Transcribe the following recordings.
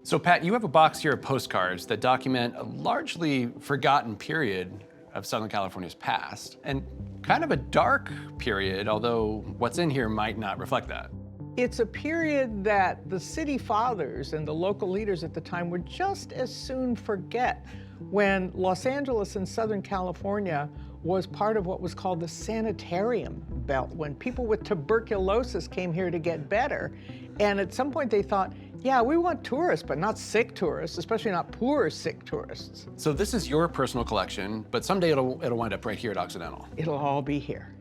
So Pat, you have a box here of postcards that document a largely forgotten period of Southern California's past, and kind of a dark period, although what's in here might not reflect that. It's a period that the city fathers and the local leaders at the time would just as soon forget, when Los Angeles and Southern California was part of what was called the sanitarium belt, when people with tuberculosis came here to get better. And at some point they thought, yeah, we want tourists, but not sick tourists, especially not poor sick tourists. So this is your personal collection, but someday it'll wind up right here at Occidental. It'll all be here,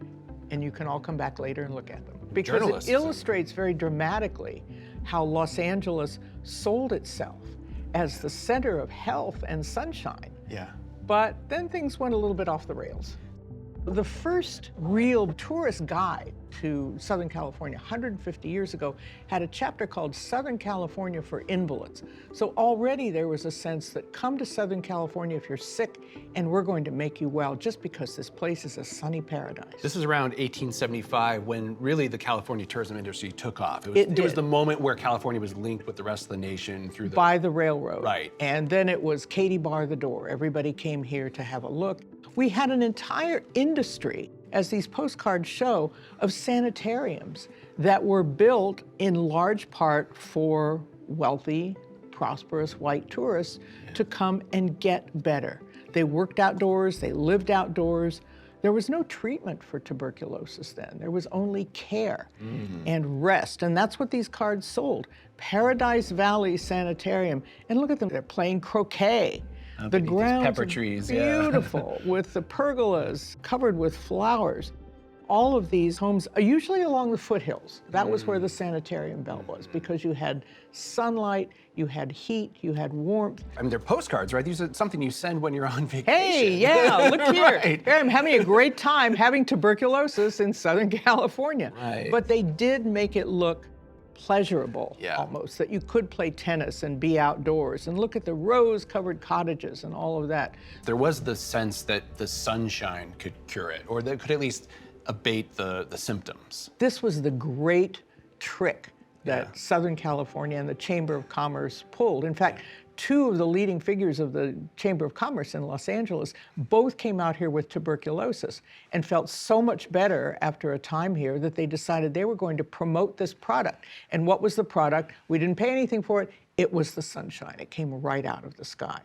and you can all come back later and look at them. Because Journalists. it illustrates very dramatically how Los Angeles sold itself as the center of health and sunshine. Yeah. But then things went a little bit off the rails. The first real tourist guide to Southern California 150 years ago had a chapter called Southern California for Invalids. So already there was a sense that come to Southern California if you're sick, and we're going to make you well just because this place is a sunny paradise. This is around 1875 when really the California tourism industry took off. It was did. the moment where California was linked with the rest of the nation through the... By the railroad. Right. And then it was Katie bar the door. Everybody came here to have a look. We had an entire industry, as these postcards show, of sanitariums that were built in large part for wealthy, prosperous white tourists to come and get better. They worked outdoors, they lived outdoors. There was no treatment for tuberculosis then. There was only care and rest, and that's what these cards sold. Paradise Valley Sanitarium, and look at them, they're playing croquet. The beneath these grounds pepper are trees, yeah. beautiful, with the pergolas covered with flowers. All of these homes are usually along the foothills. That was where the sanitarium belt was, because you had sunlight, you had heat, you had warmth. I mean, they're postcards, right? These are something you send when you're on vacation. Hey, yeah, look here. Right. Here I'm having a great time having tuberculosis in Southern California. Right. But they did make it look pleasurable, Yeah. almost, that you could play tennis and be outdoors and look at the rose-covered cottages and all of that. There was the sense that the sunshine could cure it, or that could at least abate the symptoms. This was the great trick that Yeah. Southern California and the Chamber of Commerce pulled. In fact, two of the leading figures of the Chamber of Commerce in Los Angeles both came out here with tuberculosis and felt so much better after a time here that they decided they were going to promote this product. And what was the product? We didn't pay anything for it. It was the sunshine. It came right out of the sky.